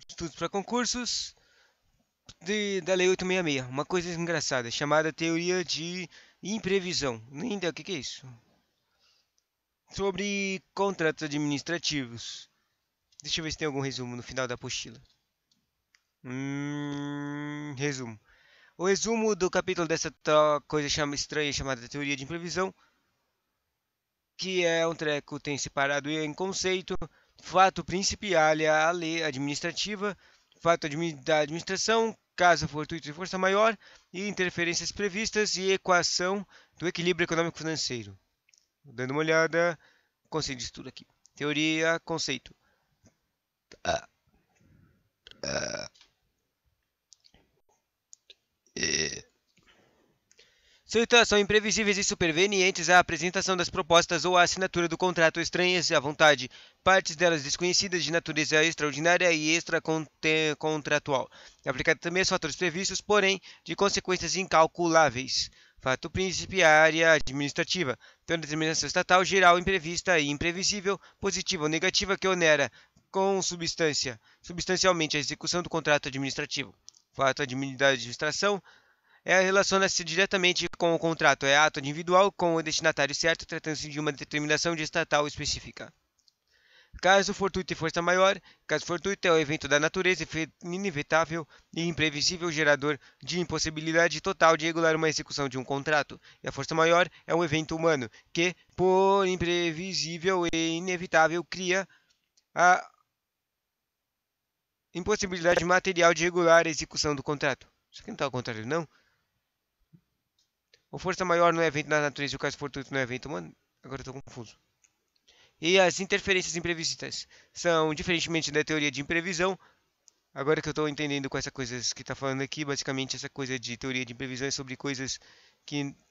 Estudos para concursos da Lei 866. Uma coisa engraçada, chamada teoria de imprevisão. Nem ideia o que é isso. Sobre contratos administrativos. Deixa eu ver se tem algum resumo no final da apostila. Resumo. O resumo do capítulo dessa coisa estranha chamada teoria de imprevisão, que é um treco, tem separado em conceito, fato principiália, a lei administrativa, fato da administração, caso fortuito e força maior, e interferências previstas e equação do equilíbrio econômico-financeiro. Dando uma olhada, conceito de estudo aqui. Teoria, conceito. Situação imprevisíveis e supervenientes à apresentação das propostas ou à assinatura do contrato estranhas à vontade, partes delas desconhecidas de natureza extraordinária e extracontratual. Aplicado também aos fatores previstos, porém, de consequências incalculáveis. Fato príncipe, área administrativa. Então, determinação estatal geral imprevista e imprevisível, positiva ou negativa que onera com substancialmente a execução do contrato administrativo. Fato da administração relaciona-se diretamente com o contrato, é ato individual com o destinatário certo, tratando-se de uma determinação de estatal específica. Caso fortuito e força maior, caso fortuito é o evento da natureza inevitável e imprevisível gerador de impossibilidade total de regular uma execução de um contrato, e a força maior é um evento humano que, por imprevisível e inevitável, cria a impossibilidade material de regular a execução do contrato. Isso aqui não está ao contrário, não? O força maior não é evento da natureza e o caso fortuito não é evento humano? Agora eu estou confuso. E as interferências imprevistas são, diferentemente da teoria de imprevisão, agora que eu estou entendendo com essas coisas que está falando aqui, basicamente essa coisa de teoria de imprevisão é sobre coisas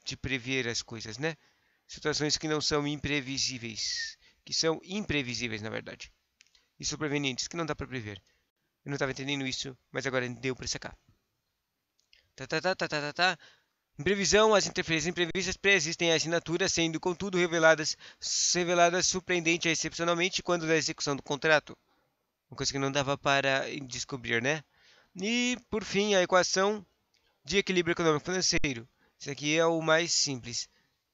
de prever as coisas, né? Situações que não são imprevisíveis, que são imprevisíveis, na verdade. E supervenientes, que não dá para prever. Eu não estava entendendo isso, mas agora deu para sacar. Em previsão, as interferências imprevistas pré-existem à assinatura, sendo, contudo, reveladas surpreendente e excepcionalmente quando da execução do contrato. Uma coisa que não dava para descobrir, né? E, por fim, a equação de equilíbrio econômico-financeiro. Isso aqui é o mais simples.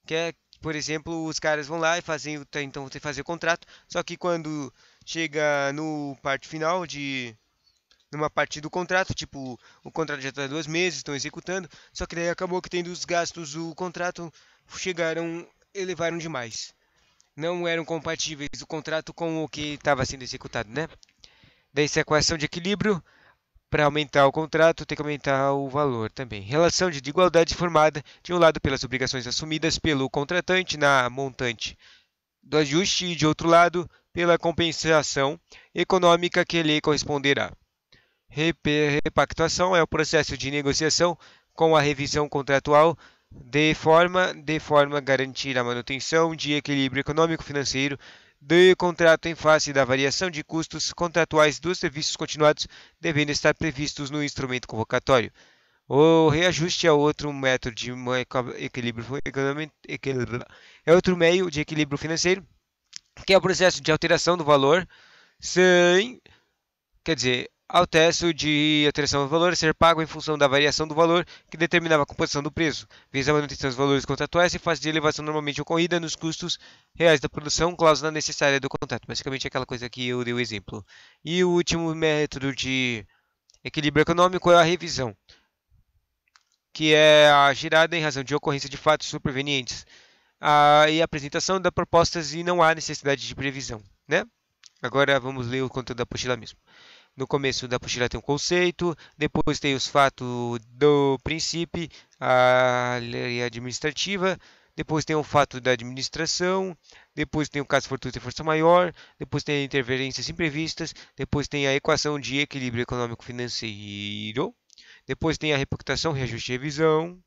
Que é, por exemplo, os caras vão lá e tentam fazer o contrato, só que quando chega no parte final numa parte do contrato, tipo, o contrato já está 2 meses, estão executando, só que daí acabou que tendo os gastos do contrato elevaram demais. Não eram compatíveis o contrato com o que estava sendo executado, né? Daí essa equação de equilíbrio, para aumentar o contrato, tem que aumentar o valor também. Relação de igualdade formada, de um lado, pelas obrigações assumidas pelo contratante na montante do ajuste e, de outro lado, pela compensação econômica que lhe corresponderá. Repactuação é o processo de negociação com a revisão contratual de forma a garantir a manutenção de equilíbrio econômico-financeiro do contrato em face da variação de custos contratuais dos serviços continuados devendo estar previstos no instrumento convocatório. O reajuste é outro método de equilíbrio é outro meio de equilíbrio financeiro, que é o processo de alteração do valor ao de alteração do valor ser pago em função da variação do valor que determinava a composição do preço, visa a manutenção dos valores contratuais em face de elevação normalmente ocorrida nos custos reais da produção, cláusula necessária do contrato. Basicamente aquela coisa que eu dei o exemplo. E o último método de equilíbrio econômico é a revisão, que é a gerada em razão de ocorrência de fatos supervenientes e a apresentação das propostas e não há necessidade de previsão, né? Agora vamos ler o conteúdo da apostila mesmo. No começo da apostila tem um conceito, depois tem os fatos do princípio, a lei administrativa, depois tem o fato da administração, depois tem o caso fortuito e força maior, depois tem interferências imprevistas, depois tem a equação de equilíbrio econômico-financeiro, depois tem a repactuação, reajuste e revisão,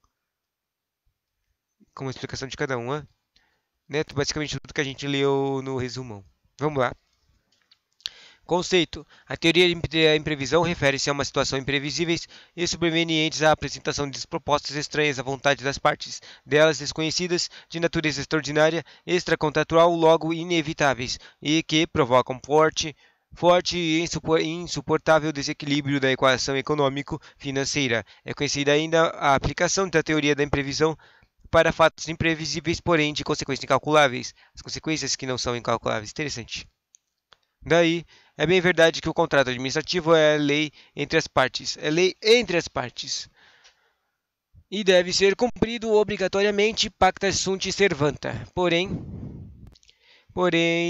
com uma explicação de cada uma, né? Basicamente tudo que a gente leu no resumão. Vamos lá. Conceito. A teoria da imprevisão refere-se a uma situação imprevisíveis e supervenientes à apresentação de propostas estranhas à vontade das partes, delas desconhecidas, de natureza extraordinária, extracontratual, logo inevitáveis, e que provocam forte forte e insuportável desequilíbrio da equação econômico-financeira. É conhecida ainda a aplicação da teoria da imprevisão para fatos imprevisíveis, porém de consequências incalculáveis. As consequências que não são incalculáveis. Interessante. Daí, é bem verdade que o contrato administrativo é lei entre as partes. É lei entre as partes. E deve ser cumprido obrigatoriamente pacta sunt servanda. Porém,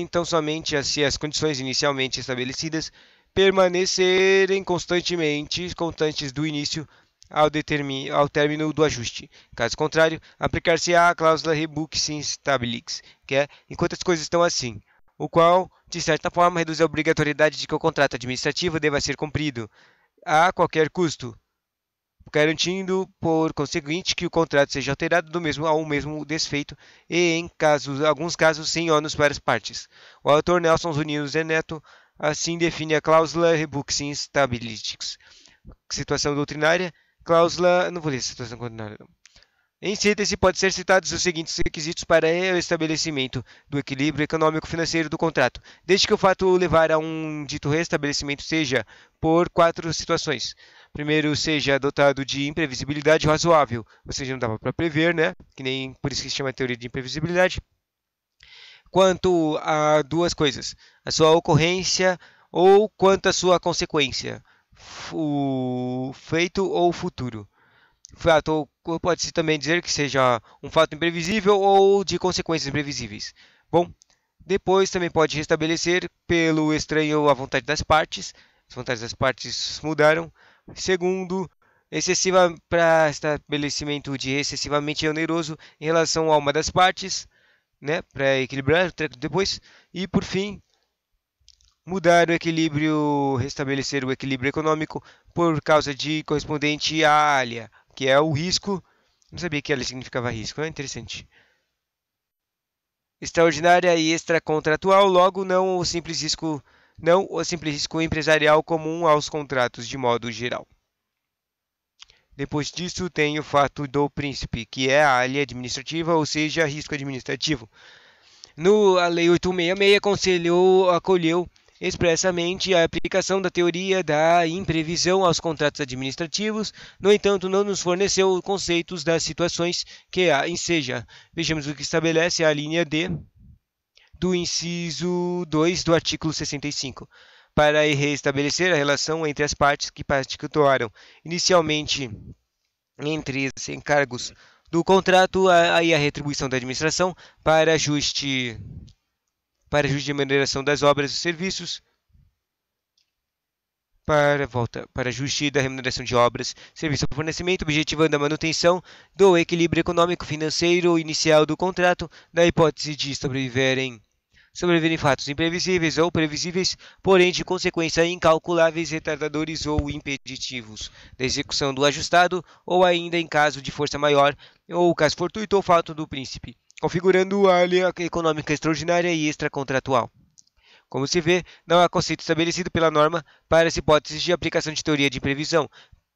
tão somente se as condições inicialmente estabelecidas permanecerem constantes do início ao término do ajuste. Caso contrário, aplicar-se-á a cláusula rebus in stabilis, que é enquanto as coisas estão assim, o qual, de certa forma, reduz a obrigatoriedade de que o contrato administrativo deva ser cumprido a qualquer custo, garantindo, por conseguinte, que o contrato seja alterado do mesmo ao mesmo desfeito e, em alguns casos, sem ônus para as partes. O autor Nelson Zunino Zeneto assim define a cláusula rebus in stabilis. Situação doutrinária, cláusula... Não vou ler situação doutrinária, não. Em síntese, pode ser citados os seguintes requisitos para o estabelecimento do equilíbrio econômico-financeiro do contrato, desde que o fato levar a um dito restabelecimento seja por 4 situações. Primeiro, seja dotado de imprevisibilidade razoável, ou seja, não dava para prever, né? Que nem por isso que se chama teoria de imprevisibilidade. Quanto a duas coisas, a sua ocorrência ou quanto à sua consequência, o feito ou o futuro. Fato, pode-se também dizer que seja um fato imprevisível ou de consequências imprevisíveis. Bom, depois também pode restabelecer pelo estranho a vontade das partes. As vontades das partes mudaram. Segundo, excessiva para estabelecimento de excessivamente oneroso em relação a uma das partes, né, para equilibrar depois. E por fim, mudar o equilíbrio, restabelecer o equilíbrio econômico por causa de correspondente à alha, que é o risco. Não sabia que ela significava risco, é interessante. Extraordinária e extracontratual, logo não o simples risco empresarial comum aos contratos de modo geral. Depois disso tem o fato do príncipe, que é a alha administrativa, ou seja, risco administrativo. A Lei 866 acolheu expressamente a aplicação da teoria da imprevisão aos contratos administrativos, no entanto, não nos forneceu conceitos das situações que enseja. Vejamos o que estabelece a linha D do inciso 2 do artigo 65. Para restabelecer a relação entre as partes que pactuaram inicialmente entre os encargos do contrato e a retribuição da administração para ajuste de remuneração das obras e serviços, para ajuste da remuneração de obras, serviço ou fornecimento, objetivando a manutenção do equilíbrio econômico-financeiro inicial do contrato, na hipótese de sobreviverem fatos imprevisíveis ou previsíveis, porém de consequência incalculáveis, retardadores ou impeditivos da execução do ajustado, ou ainda em caso de força maior, ou caso fortuito ou fato do príncipe, configurando a lei econômica extraordinária e extracontratual. Como se vê, não há conceito estabelecido pela norma para as hipóteses de aplicação de teoria de previsão.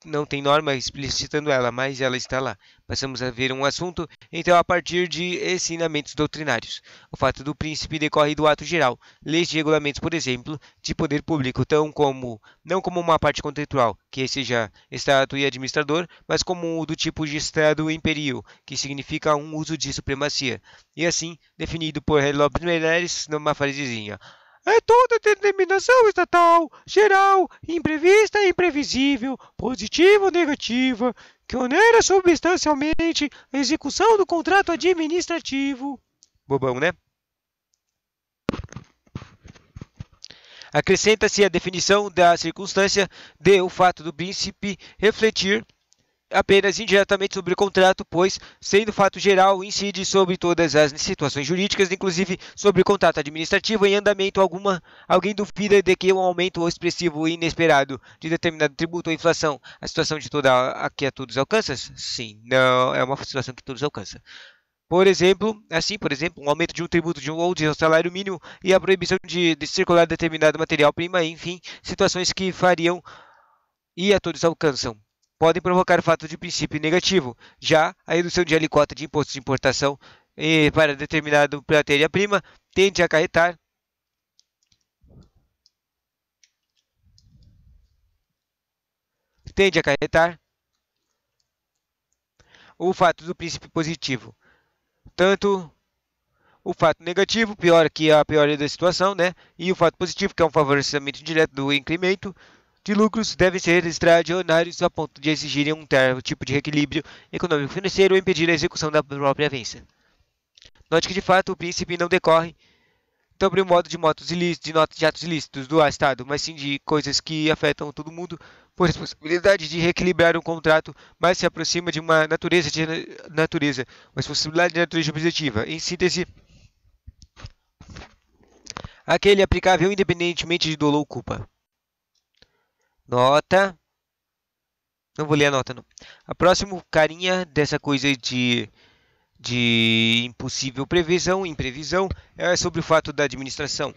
Não tem norma explicitando ela, mas ela está lá. Passamos a ver um assunto, então, a partir de ensinamentos doutrinários. O fato do príncipe decorre do ato geral, leis e regulamentos, por exemplo, de poder público, não como uma parte contratual, que seja Estado e administrador, mas como do tipo de Estado imperial, que significa um uso de supremacia. E assim, definido por Lopes Meireles numa frasezinha. É toda determinação estatal, geral, imprevista e imprevisível, positiva ou negativa, que onera substancialmente a execução do contrato administrativo. Bobão, né? Acrescenta-se a definição da circunstância de o fato do príncipe refletir apenas indiretamente sobre o contrato, pois, sendo fato geral, incide sobre todas as situações jurídicas, inclusive sobre o contrato administrativo em andamento alguém duvida de que um aumento expressivo e inesperado de determinado tributo ou inflação, a situação de toda a que a todos alcança? Sim, não é uma situação que todos alcança. Por exemplo, um aumento de um tributo ou de um salário mínimo e a proibição de circular determinado material-prima, enfim, situações que fariam e a todos alcançam. Podem provocar fato de princípio negativo. Já a redução de alíquota de imposto de importação para determinada matéria-prima tende a acarretar tende a acarretar o fato do princípio positivo. Tanto o fato negativo, pior que a piora da situação, né? E o fato positivo, que é um favorecimento direto do incremento de lucros, devem ser extraordinários a ponto de exigirem um tipo de reequilíbrio econômico-financeiro ou impedir a execução da própria avença. Note que, de fato, o príncipe não decorre sobre o modo de motos ilícitos, de atos ilícitos do Estado, mas sim de coisas que afetam todo mundo por responsabilidade de reequilibrar um contrato, mas se aproxima de uma uma responsabilidade de natureza objetiva. Em síntese, aquele aplicável independentemente de dolo ou culpa. Nota. Não vou ler a nota, não. A próxima carinha dessa coisa de impossível previsão, imprevisão, é sobre o fato da administração.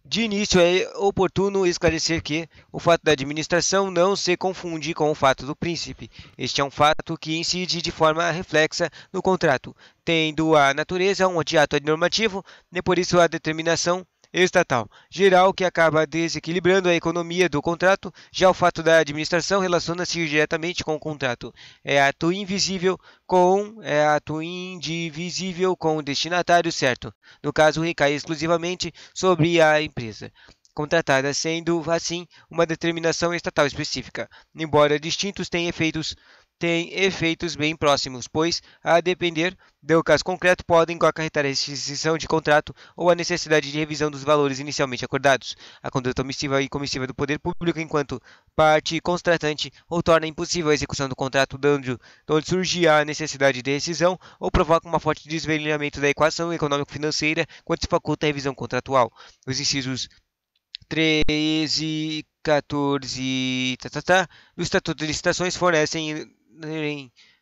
De início, é oportuno esclarecer que o fato da administração não se confunde com o fato do príncipe. Este é um fato que incide de forma reflexa no contrato, tendo a natureza de ato normativo e por isso a determinação estatal geral que acaba desequilibrando a economia do contrato. Já o fato da administração relaciona-se diretamente com o contrato. É ato indivisível com o destinatário certo. No caso, recai exclusivamente sobre a empresa contratada, sendo assim uma determinação estatal específica. Embora distintos, têm efeitos bem próximos, pois, a depender do caso concreto, podem acarretar a rescisão de contrato ou a necessidade de revisão dos valores inicialmente acordados. A conduta omissiva e comissiva do poder público enquanto parte contratante ou torna impossível a execução do contrato, de onde surge a necessidade de rescisão, ou provoca um forte desvelamento da equação econômico-financeira quando se faculta a revisão contratual. Os incisos 13, 14 do Estatuto de Licitações fornecem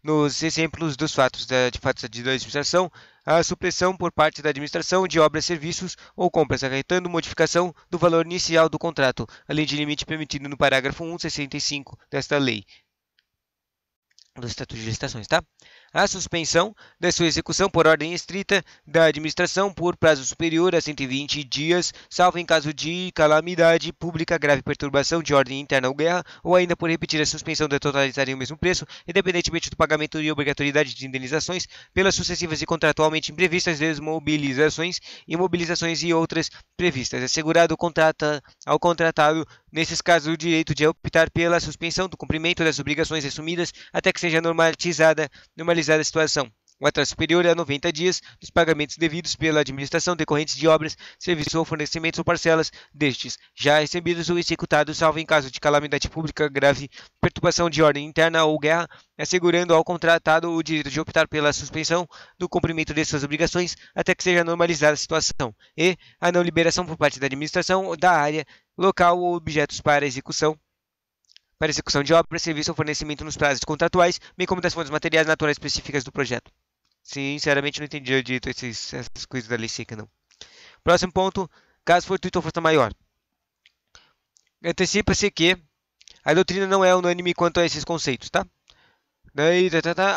nos exemplos dos fatos da administração a supressão por parte da administração de obras, serviços ou compras, acarretando modificação do valor inicial do contrato, além de limite permitido no parágrafo 165 desta lei do Estatuto de Licitações, tá? A suspensão da sua execução por ordem estrita da administração por prazo superior a 120 dias, salvo em caso de calamidade pública, grave perturbação de ordem interna ou guerra, ou ainda por repetir a suspensão de totalizarem o mesmo preço, independentemente do pagamento e obrigatoriedade de indenizações pelas sucessivas e contratualmente imprevistas desmobilizações, imobilizações e outras previstas. Assegurado ao contratado, nesses casos, o direito de optar pela suspensão do cumprimento das obrigações assumidas até que seja normalizada a situação. O atraso superior a 90 dias dos pagamentos devidos pela administração decorrentes de obras, serviços ou fornecimentos ou parcelas destes, já recebidos ou executados, salvo em caso de calamidade pública, grave perturbação de ordem interna ou guerra, assegurando ao contratado o direito de optar pela suspensão do cumprimento de suas obrigações até que seja normalizada a situação, e a não liberação por parte da administração da área local ou objetos para execução de obras, serviço ou fornecimento nos prazos contratuais, bem como das fontes materiais naturais específicas do projeto. Sinceramente, não entendi direito essas coisas da lei seca, não. Próximo ponto, caso fortuito ou força maior. Antecipa-se que a doutrina não é unânime quanto a esses conceitos, tá?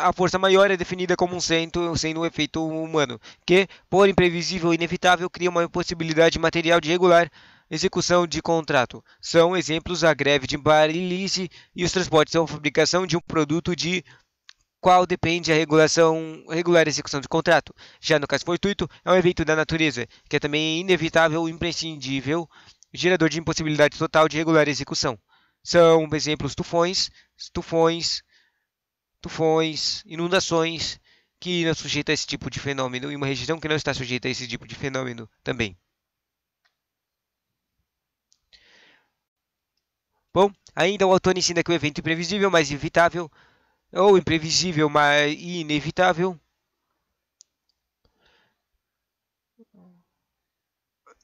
A força maior é definida como sendo um efeito humano, que, por imprevisível e inevitável, cria uma impossibilidade material de regular execução de contrato. São exemplos a greve de barilice e os transportes ou fabricação de um produto de qual depende a regular execução de contrato. Já no caso fortuito, é um evento da natureza, que é também inevitável e imprescindível, gerador de impossibilidade total de regular execução. São exemplos tufões, inundações, que não sujeita a esse tipo de fenômeno, e uma região que não está sujeita a esse tipo de fenômeno também. Bom, ainda o autor ensina que o evento imprevisível, mais inevitável, ou imprevisível, mas inevitável,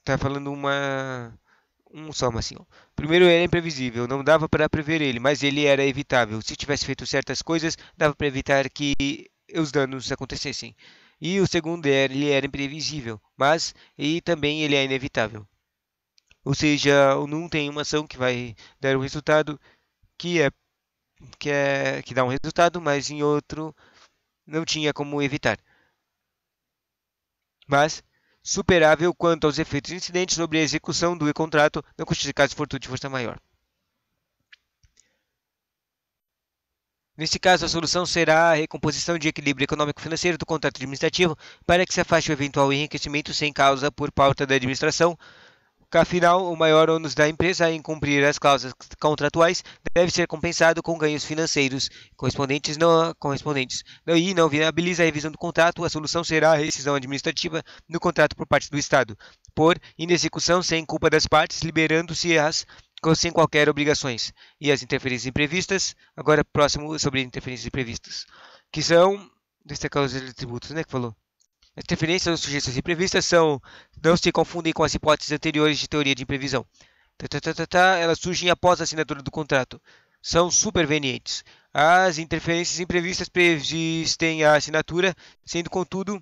tá falando soma assim, ó. Primeiro, ele era imprevisível, não dava para prever ele, mas ele era evitável. Se tivesse feito certas coisas, dava para evitar que os danos acontecessem. E o segundo, ele era imprevisível, mas e também ele é inevitável. Ou seja, num tem uma ação que vai dar um resultado que dá um resultado, mas em outro não tinha como evitar. Mas superável quanto aos efeitos incidentes sobre a execução do contrato, não constitui caso fortuito de força maior. Nesse caso, a solução será a recomposição de equilíbrio econômico-financeiro do contrato administrativo para que se afaste o eventual enriquecimento sem causa por pauta da administração. Afinal, o maior ônus da empresa em cumprir as cláusulas contratuais deve ser compensado com ganhos financeiros correspondentes. E não viabiliza a revisão do contrato, a solução será a rescisão administrativa do contrato por parte do Estado, por inexecução sem culpa das partes, liberando-se as sem qualquer obrigações. E as interferências imprevistas, agora próximo sobre interferências imprevistas, que são destacar os tributos, né, que falou. As interferências ou sujeições imprevistas não se confundem com as hipóteses anteriores de teoria de imprevisão. Elas surgem após a assinatura do contrato. São supervenientes. As interferências imprevistas previstem a assinatura, sendo, contudo,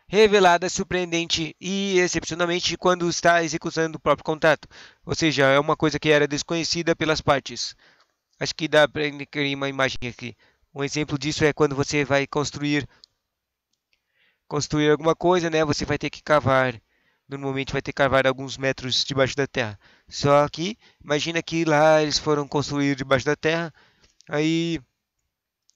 revelada surpreendente e excepcionalmente quando está executando o próprio contrato. Ou seja, é uma coisa que era desconhecida pelas partes. Acho que dá para criar uma imagem aqui. Um exemplo disso é quando você vai construir alguma coisa, né? Você vai ter que cavar. Normalmente vai ter que cavar alguns metros debaixo da terra. Só que imagina que lá eles foram construir debaixo da terra. Aí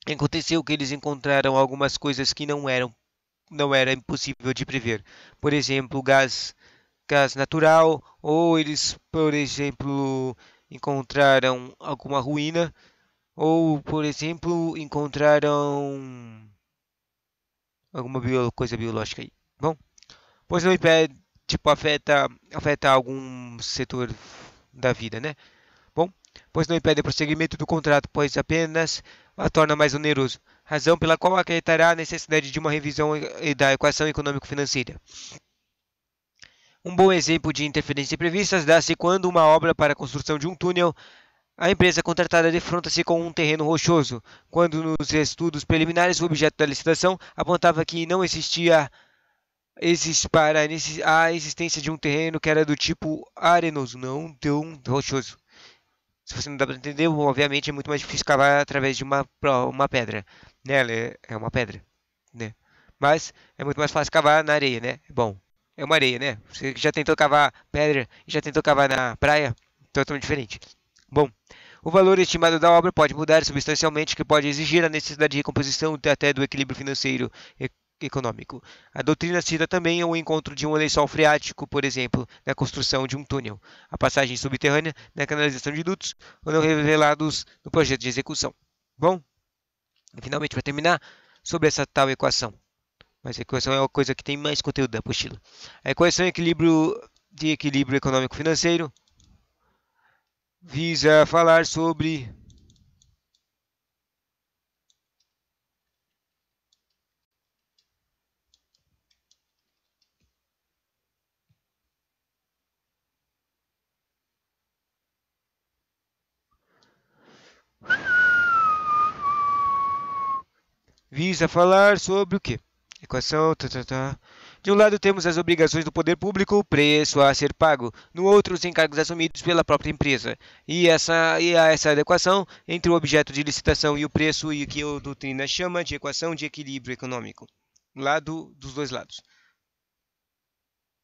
aconteceu que eles encontraram algumas coisas que não era impossível de prever. Por exemplo, gás natural, ou eles, por exemplo, encontraram alguma ruína, ou, por exemplo, encontraram alguma coisa biológica aí. Bom, pois não impede, tipo, afeta algum setor da vida, né? Bom, pois não impede o prosseguimento do contrato, pois apenas a torna mais oneroso, razão pela qual acarretará a necessidade de uma revisão da equação econômico-financeira. Um bom exemplo de interferência imprevista dá-se quando uma obra para a construção de um túnel, a empresa contratada defronta-se com um terreno rochoso, quando nos estudos preliminares o objeto da licitação apontava que não existia para a existência de um terreno que era do tipo arenoso, não tão rochoso. Se você não dá para entender, obviamente é muito mais difícil cavar através de uma pedra. Né? Ela é uma pedra. Né? Mas é muito mais fácil cavar na areia, né? Bom, é uma areia, né? Você já tentou cavar pedra e já tentou cavar na praia? Totalmente diferente. Bom, o valor estimado da obra pode mudar substancialmente, que pode exigir a necessidade de recomposição até do equilíbrio financeiro econômico. A doutrina cita também o encontro de um lençol freático, por exemplo, na construção de um túnel, a passagem subterrânea na canalização de dutos, ou não revelados no projeto de execução. Bom, finalmente, para terminar, sobre essa tal equação. Mas a equação é uma coisa que tem mais conteúdo da apostila. A equação de equilíbrio econômico-financeiro visa falar sobre o quê? Equação. De um lado temos as obrigações do poder público, o preço a ser pago. No outro, os encargos assumidos pela própria empresa. E há essa adequação entre o objeto de licitação e o preço, e que a doutrina chama de equação de equilíbrio econômico. Dos dois lados.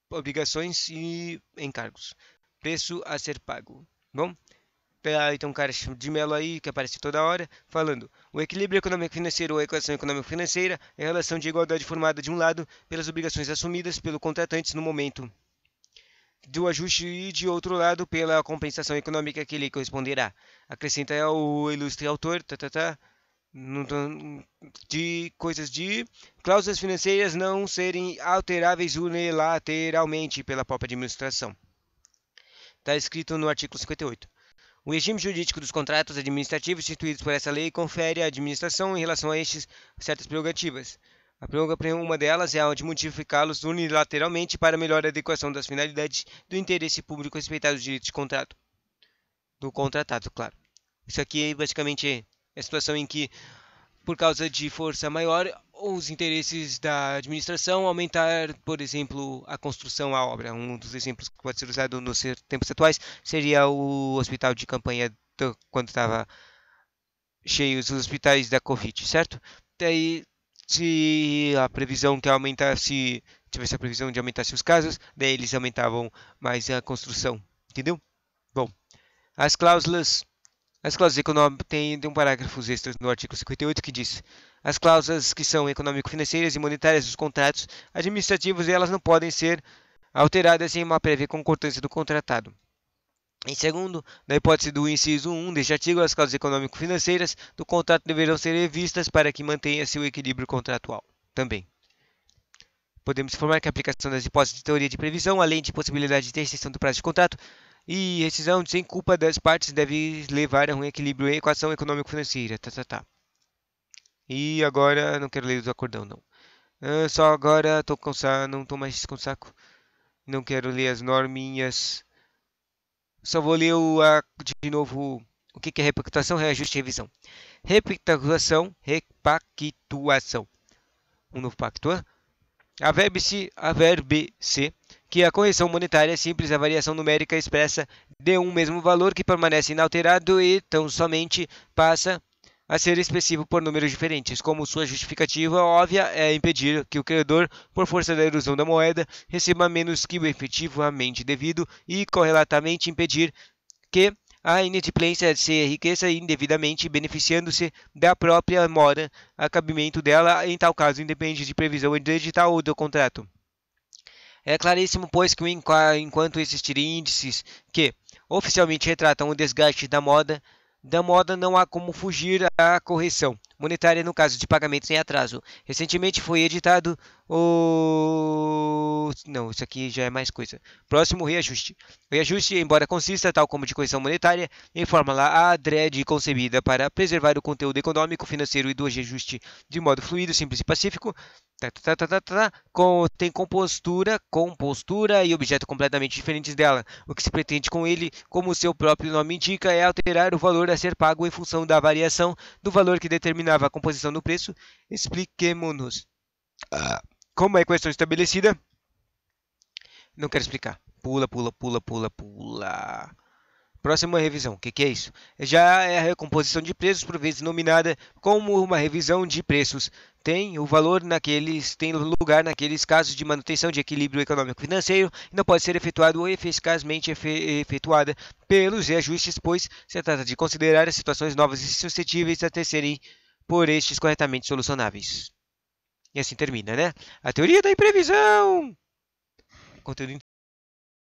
Obrigações e encargos. Preço a ser pago. Bom? Então, um cara de Mello aí, que aparece toda hora, falando: o equilíbrio econômico-financeiro ou a equação econômico-financeira é a relação de igualdade formada, de um lado, pelas obrigações assumidas pelo contratante no momento do ajuste e, de outro lado, pela compensação econômica que lhe corresponderá. Acrescenta o ilustre autor, de coisas de cláusulas financeiras não serem alteráveis unilateralmente pela própria administração. Está escrito no artigo 58. O regime jurídico dos contratos administrativos instituídos por essa lei confere à administração, em relação a estes, certas prerrogativas. Uma delas é a de modificá-los unilateralmente para melhor adequação das finalidades do interesse público respeitado os direitos de contrato. Do contratado, claro. Isso aqui basicamente é a situação em que, por causa de força maior, os interesses da administração aumentar, por exemplo, a construção, a obra. Um dos exemplos que pode ser usado nos tempos atuais seria o hospital de campanha quando estava cheios os hospitais da Covid, certo? Daí, se a previsão que aumentasse, tivesse a previsão de aumentasse os casos, daí eles aumentavam mais a construção, entendeu? Bom, as cláusulas As cláusulas econômicas tem um parágrafos extras no artigo 58 que diz: as cláusulas que são econômico-financeiras e monetárias dos contratos administrativos elas não podem ser alteradas sem uma prévia concordância do contratado. Em segundo, na hipótese do inciso 1 deste artigo, as cláusulas econômico-financeiras do contrato deverão ser revistas para que mantenha seu equilíbrio contratual. Também. Podemos informar que a aplicação das hipóteses de teoria de previsão, além de possibilidade de extensão do prazo de contrato, e rescisão sem culpa das partes deve levar a um equilíbrio em equação econômico-financeira. E agora, não quero ler o acordão, não. Só agora, não tô mais com saco. Não quero ler as norminhas. Só vou ler de novo o que é repactuação, reajuste e revisão. Repactuação, repactuação. Um novo pacto. Averbe-se que a correção monetária é simples, a variação numérica expressa de um mesmo valor que permanece inalterado e tão somente passa a ser expressivo por números diferentes, como sua justificativa óbvia é impedir que o credor, por força da erosão da moeda, receba menos que o efetivamente devido e, correlatamente, impedir que a inadimplência se enriqueça indevidamente, beneficiando-se da própria mora, a cabimento dela, em tal caso, independe de previsão edital ou do contrato. É claríssimo, pois, que enquanto existirem índices que oficialmente retratam o desgaste da moda não há como fugir à correção monetária no caso de pagamentos em atraso. Recentemente foi editado o... Não, isso aqui já é mais coisa. Próximo, reajuste. O reajuste, embora consista, tal como de correção monetária, em fórmula adrede concebida para preservar o conteúdo econômico, financeiro e do reajuste de modo fluido, simples e pacífico, tem compostura e objeto completamente diferentes dela. O que se pretende com ele, como o seu próprio nome indica, é alterar o valor a ser pago em função da variação do valor que determinava a composição do preço. Expliquemo-nos. Como é a questão estabelecida? Não quero explicar. Pula. Próxima revisão. O que é isso? Já é a recomposição de preços, por vezes denominada como uma revisão de preços. Tem lugar naqueles casos de manutenção de equilíbrio econômico-financeiro e não pode ser efetuado ou eficazmente efetuada pelos reajustes, pois se trata de considerar as situações novas e suscetíveis a serem por estes corretamente solucionáveis. E assim termina, né? A teoria da imprevisão! Conteúdo